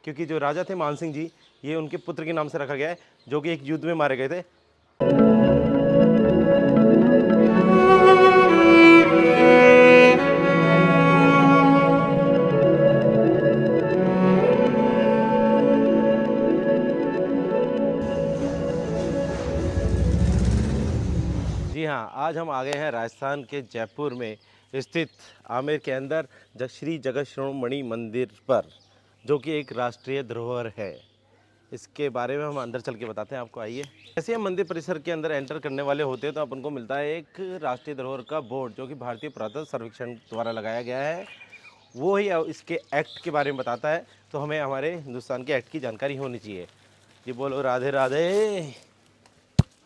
क्योंकि जो राजा थे मान सिंह जी, ये उनके पुत्र के नाम से रखा गया है, जो कि एक युद्ध में मारे गए थे। जी हाँ, आज हम आ गए हैं राजस्थान के जयपुर में स्थित आमेर के अंदर श्री जगत शिरोमणि मंदिर पर, जो कि एक राष्ट्रीय धरोहर है। इसके बारे में हम अंदर चल के बताते हैं आपको, आइए। जैसे हम मंदिर परिसर के अंदर एंटर करने वाले होते हैं तो अपन को मिलता है एक राष्ट्रीय धरोहर का बोर्ड, जो कि भारतीय पुरातत्व सर्वेक्षण द्वारा लगाया गया है। वो ही इसके एक्ट के बारे में बताता है, तो हमें हमारे हिंदुस्तान के एक्ट की जानकारी होनी चाहिए। जी बोलो राधे राधे।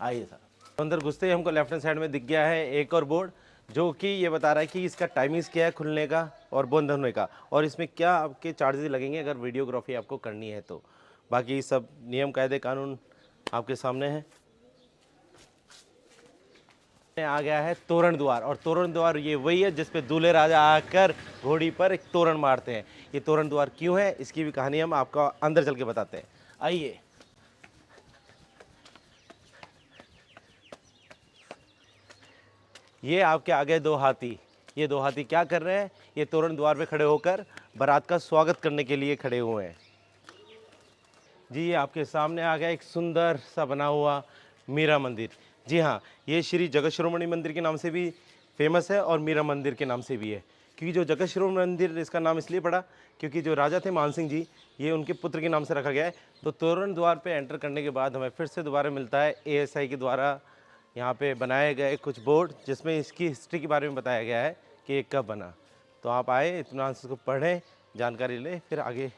आइए सर, अंदर घुसते ही हमको लेफ्ट हैंड साइड में दिख गया है एक और बोर्ड, जो कि ये बता रहा है कि इसका टाइमिंग्स क्या है खुलने का और बंद होने का, और इसमें क्या आपके चार्जेस लगेंगे अगर वीडियोग्राफी आपको करनी है तो। बाकी सब नियम कायदे कानून आपके सामने हैं। आ गया है तोरण द्वार, और तोरण द्वार ये वही है जिस पे दूल्हे राजा आकर घोड़ी पर एक तोरण मारते हैं। ये तोरण द्वार क्यों है, इसकी भी कहानी हम आपको अंदर चल के बताते हैं, आइए। ये आपके आगे दो हाथी, ये दो हाथी क्या कर रहे हैं, ये तोरण द्वार पे खड़े होकर बारात का स्वागत करने के लिए खड़े हुए हैं। जी, ये आपके सामने आ गया एक सुंदर सा बना हुआ मीरा मंदिर। जी हाँ, ये श्री जगत शिरोमणि मंदिर के नाम से भी फेमस है और मीरा मंदिर के नाम से भी है। क्योंकि जो जगत शिरोमणि मंदिर इसका नाम इसलिए पड़ा क्योंकि जो राजा थे मान सिंह जी, ये उनके पुत्र के नाम से रखा गया है। तो तोरण द्वार पे एंटर करने के बाद हमें फिर से दोबारा मिलता है एएसआई के द्वारा यहाँ पे बनाए गए कुछ बोर्ड, जिसमें इसकी हिस्ट्री के बारे में बताया गया है कि ये कब बना। तो आप आए, इत्मीनान से इसको पढ़ें, जानकारी लें, फिर आगे।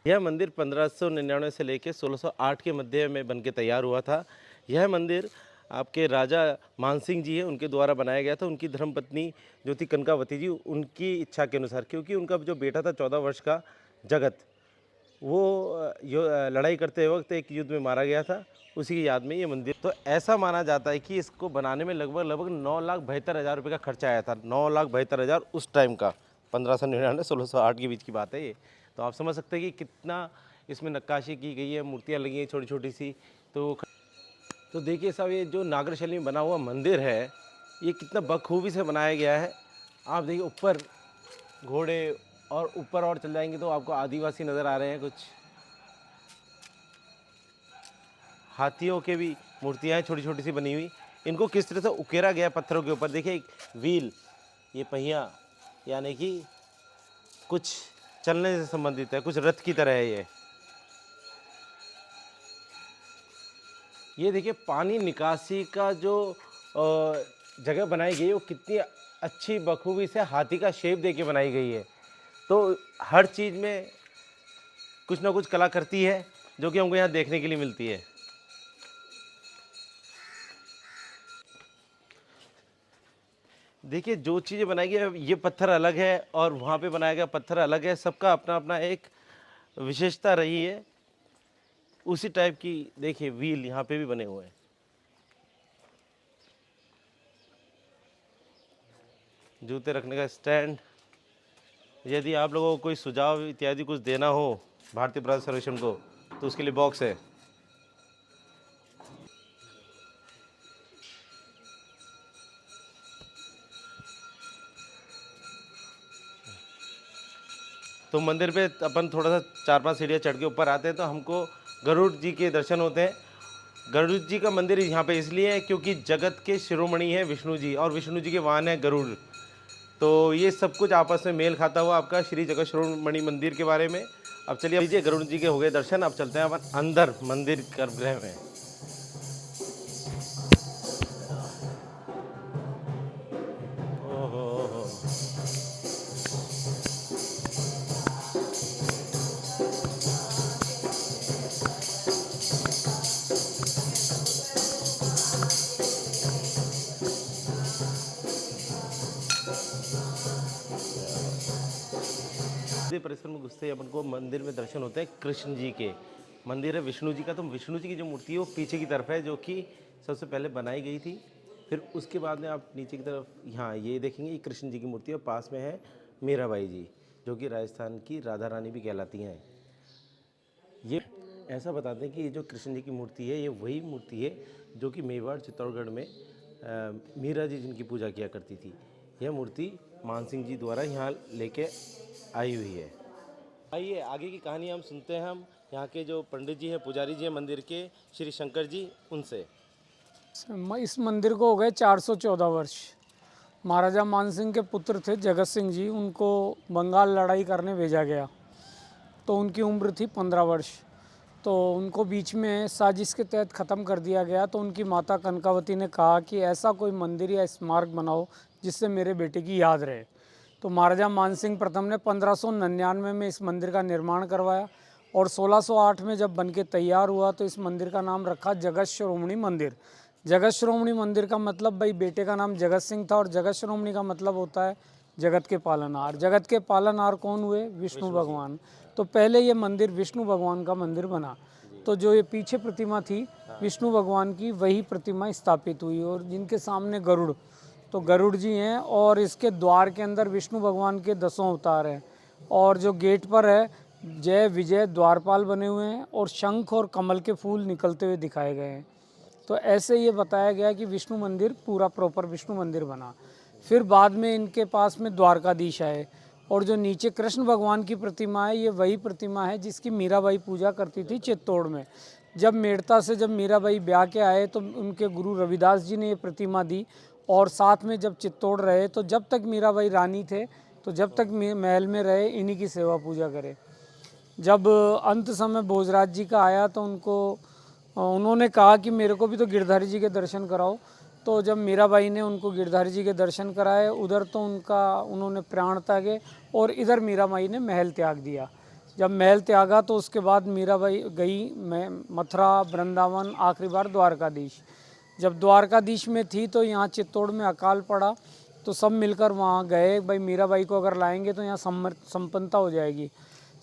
यह मंदिर 1599 से लेकर 1608 के मध्य में बनके तैयार हुआ था। यह मंदिर आपके राजा मानसिंह जी हैं, उनके द्वारा बनाया गया था। उनकी धर्मपत्नी जो थी कनकावती जी, उनकी इच्छा के अनुसार, क्योंकि उनका जो बेटा था 14 वर्ष का जगत, वो लड़ाई करते वक्त एक युद्ध में मारा गया था, उसी की याद में ये मंदिर। तो ऐसा माना जाता है कि इसको बनाने में लगभग 9,72,000 रुपये का खर्चा आया था। 9,72,000 उस टाइम का, 1599 1608 के बीच की बात है ये। तो आप समझ सकते हैं कि कितना इसमें नक्काशी की गई है, मूर्तियाँ लगी हैं छोटी छोटी सी। तो देखिए साहब, ये जो नागर शैली में बना हुआ मंदिर है, ये कितना बखूबी से बनाया गया है। आप देखिए ऊपर घोड़े, और ऊपर और चल जाएंगे तो आपको आदिवासी नज़र आ रहे हैं, कुछ हाथियों के भी मूर्तियाँ हैं छोटी छोटी सी बनी हुई। इनको किस तरह से उकेरा गया पत्थरों के ऊपर, देखिए एक व्हील, ये पहिया, यानी कि कुछ चलने से संबंधित है, कुछ रथ की तरह है ये देखिए पानी निकासी का जो जगह बनाई गई है, वो कितनी अच्छी बखूबी से हाथी का शेप देके बनाई गई है। तो हर चीज़ में कुछ ना कुछ कला करती है, जो कि हमको यहाँ देखने के लिए मिलती है। देखिए जो चीज़ें बनाई गई, ये पत्थर अलग है और वहाँ पे बनाया गया पत्थर अलग है, सबका अपना अपना एक विशेषता रही है। उसी टाइप की देखिए व्हील यहाँ पे भी बने हुए हैं। जूते रखने का स्टैंड। यदि आप लोगों को कोई सुझाव इत्यादि कुछ देना हो भारतीय पुरातत्व सर्वेक्षण को, तो उसके लिए बॉक्स है। तो मंदिर पे अपन थोड़ा सा 4-5 सीढ़ियाँ चढ़ के ऊपर आते हैं तो हमको गरुड़ जी के दर्शन होते हैं। गरुड़ जी का मंदिर यहाँ पे इसलिए है क्योंकि जगत के शिरोमणि हैं विष्णु जी, और विष्णु जी के वाहन है गरुड़। तो ये सब कुछ आपस में मेल खाता हुआ आपका श्री जगत शिरोमणि मंदिर के बारे में। अब चलिए लीजिए, गरुड़ जी के हो गए दर्शन, अब चलते हैं अपन अंदर मंदिर गर्भगृह में। ओहो, परिसर में घुसते ही अपन को मंदिर में दर्शन होते हैं कृष्ण जी के। मंदिर है विष्णु जी का, तो विष्णु जी की जो मूर्ति है वो पीछे की तरफ है, जो कि सबसे पहले बनाई गई थी। फिर उसके बाद में आप नीचे की तरफ यहाँ ये देखेंगे, ये कृष्ण जी की मूर्ति है, और पास में है मीराबाई जी, जो कि राजस्थान की राधा रानी भी कहलाती हैं। ये ऐसा बताते हैं कि ये जो कृष्ण जी की मूर्ति है, ये वही मूर्ति है जो कि मेवाड़ चित्तौड़गढ़ में मीरा जी जिनकी पूजा किया करती थी। यह मूर्ति मान सिंह जी द्वारा यहाँ लेके आई हुई है। आइए आगे की कहानी हम सुनते हैं, हम यहाँ के जो पंडित जी हैं, पुजारी जी हैं मंदिर के, श्री शंकर जी, उनसे। इस मंदिर को हो गए 414 वर्ष। महाराजा मानसिंह के पुत्र थे जगत सिंह जी, उनको बंगाल लड़ाई करने भेजा गया। तो उनकी उम्र थी 15 वर्ष। तो उनको बीच में साजिश के तहत ख़त्म कर दिया गया। तो उनकी माता कनकावती ने कहा कि ऐसा कोई मंदिर या स्मारक बनाओ जिससे मेरे बेटे की याद रहे। तो महाराजा मानसिंह प्रथम ने 1599 में इस मंदिर का निर्माण करवाया और 1608 में जब बन के तैयार हुआ तो इस मंदिर का नाम रखा जगत श्रोमणी मंदिर। जगत श्रोमणी मंदिर का मतलब भाई बेटे का नाम जगत सिंह था और जगत श्रोमणी का मतलब होता है जगत के पालनहार। जगत के पालनहार कौन हुए? विष्णु भगवान। तो पहले ये मंदिर विष्णु भगवान का मंदिर बना। तो जो ये पीछे प्रतिमा थी विष्णु भगवान की, वही प्रतिमा स्थापित हुई और जिनके सामने गरुड़, तो गरुड़ जी हैं और इसके द्वार के अंदर विष्णु भगवान के 10 अवतार हैं। और जो गेट पर है जय विजय द्वारपाल बने हुए हैं और शंख और कमल के फूल निकलते हुए दिखाए गए हैं। तो ऐसे ये बताया गया कि विष्णु मंदिर पूरा प्रॉपर विष्णु मंदिर बना। फिर बाद में इनके पास में द्वारकाधीश आए और जो नीचे कृष्ण भगवान की प्रतिमा है, ये वही प्रतिमा है जिसकी मीराबाई पूजा करती थी चित्तौड़ में। जब मेड़ता से जब मीराबाई ब्याह के आए तो उनके गुरु रविदास जी ने ये प्रतिमा दी और साथ में जब चित्तौड़ रहे तो जब तक मीराबाई रानी थे तो जब तक महल में रहे इन्हीं की सेवा पूजा करे। जब अंत समय भोजराज जी का आया तो उन्होंने कहा कि मेरे को भी तो गिरधारी जी के दर्शन कराओ। तो जब मीराबाई ने उनको गिरधारी जी के दर्शन कराए, उधर तो उन्होंने प्राण त्यागे और इधर मीराबाई ने महल त्याग दिया। जब महल त्यागा तो उसके बाद मीराबाई गई मथुरा, वृंदावन, आखिरी बार द्वारकाधीश। जब द्वारकाधीश में थी तो यहाँ चित्तौड़ में अकाल पड़ा तो सब मिलकर वहाँ गए, भाई मीराबाई को अगर लाएंगे तो यहाँ संपन्नता हो जाएगी,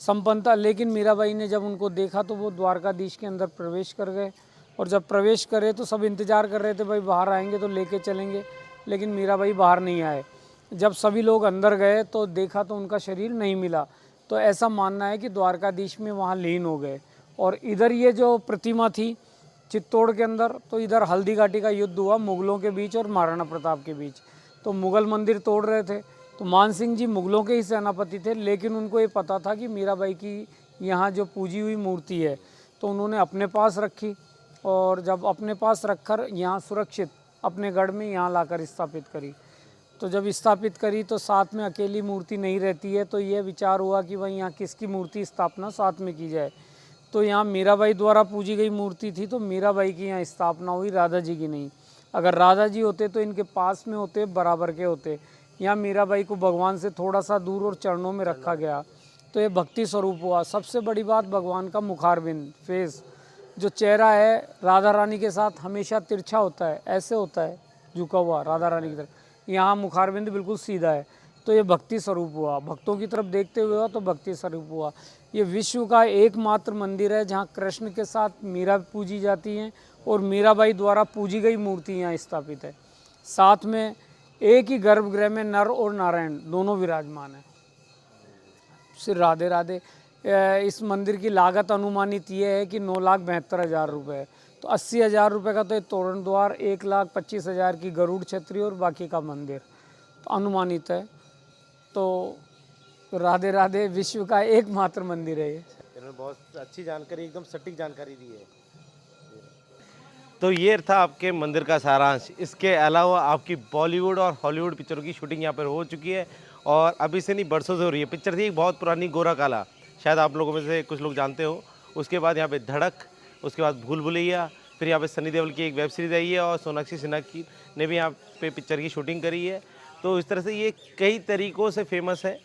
संपन्नता। लेकिन मीराबाई ने जब उनको देखा तो वो द्वारकाधीश के अंदर प्रवेश कर गए और जब प्रवेश करे तो सब इंतज़ार कर रहे थे भाई बाहर आएंगे तो लेके चलेंगे, लेकिन मीराबाई बाहर नहीं आए। जब सभी लोग अंदर गए तो देखा तो उनका शरीर नहीं मिला। तो ऐसा मानना है कि द्वारकाधीश में वहाँ लीन हो गए। और इधर ये जो प्रतिमा थी चित्तौड़ के अंदर, तो इधर हल्दी घाटी का युद्ध हुआ मुगलों के बीच और महाराणा प्रताप के बीच। तो मुगल मंदिर तोड़ रहे थे तो मान सिंह जी मुगलों के ही सेनापति थे, लेकिन उनको ये पता था कि मीराबाई की यहाँ जो पूजी हुई मूर्ति है तो उन्होंने अपने पास रखी और जब अपने पास रखकर यहाँ सुरक्षित अपने गढ़ में यहाँ लाकर स्थापित करी। तो जब स्थापित करी तो साथ में अकेली मूर्ति नहीं रहती है, तो ये विचार हुआ कि भाई यहाँ किसकी मूर्ति स्थापना साथ में की जाए। तो यहाँ मीराबाई द्वारा पूजी गई मूर्ति थी तो मीराबाई की यहाँ स्थापना हुई, राधा जी की नहीं। अगर राधा जी होते तो इनके पास में होते, बराबर के होते। यहाँ मीराबाई को भगवान से थोड़ा सा दूर और चरणों में रखा गया तो ये भक्ति स्वरूप हुआ। सबसे बड़ी बात भगवान का मुखारबिंद, फेस, जो चेहरा है राधा रानी के साथ हमेशा तिरछा होता है, ऐसे होता है झुका हुआ राधा रानी की तरफ। यहाँ मुखारबिंद बिल्कुल सीधा है तो ये भक्ति स्वरूप हुआ, भक्तों की तरफ देखते हुए हुआ तो भक्ति स्वरूप हुआ। ये विश्व का एकमात्र मंदिर है जहाँ कृष्ण के साथ मीरा पूजी जाती हैं और मीराबाई द्वारा पूजी गई मूर्ति यहाँ स्थापित है। साथ में एक ही गर्भगृह में नर और नारायण दोनों विराजमान हैं। श्री राधे राधे। इस मंदिर की लागत अनुमानित ये है कि 9,72,000 रुपये। तो 80,000 रुपये का तो ये तोरण द्वार, 1,25,000 की गरुड़ छतरी और बाकी का मंदिर तो अनुमानित है। तो राधे राधे विश्व का एकमात्र मंदिर है ये। इन्होंने बहुत अच्छी जानकारी, एकदम सटीक जानकारी दी है। तो ये था आपके मंदिर का सारांश। इसके अलावा आपकी बॉलीवुड और हॉलीवुड पिक्चरों की शूटिंग यहाँ पर हो चुकी है और अभी से नहीं बरसों से हो रही है। पिक्चर थी एक बहुत पुरानी, गोरा काला, शायद आप लोगों में से कुछ लोग जानते हो। उसके बाद यहाँ पे धड़क, उसके बाद भूल भुलैया, फिर यहाँ पे सनी देओल की एक वेब सीरीज़ आई है और सोनाक्षी सिन्हा की ने भी यहाँ पे पिक्चर की शूटिंग करी है। तो इस तरह से ये कई तरीक़ों से फेमस है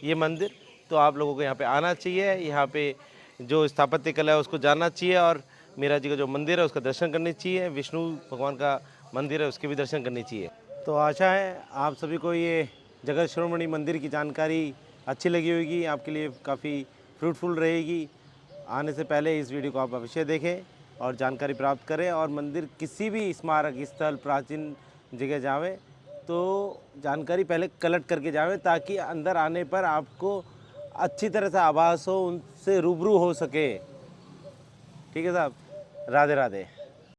ये मंदिर। तो आप लोगों को यहाँ पे आना चाहिए, यहाँ पे जो स्थापत्य कला है उसको जानना चाहिए और मीरा जी का जो मंदिर है उसका दर्शन करने चाहिए, विष्णु भगवान का मंदिर है उसके भी दर्शन करने चाहिए। तो आशा है आप सभी को ये जगत श्रोमणी मंदिर की जानकारी अच्छी लगी होगी, आपके लिए काफ़ी फ्रूटफुल रहेगी। आने से पहले इस वीडियो को आप अवश्य देखें और जानकारी प्राप्त करें और मंदिर किसी भी स्मारक स्थल, प्राचीन जगह जावें तो जानकारी पहले कलेक्ट करके जाएं ताकि अंदर आने पर आपको अच्छी तरह से आभास हो, उनसे रूबरू हो सके। ठीक है साहब, राधे राधे।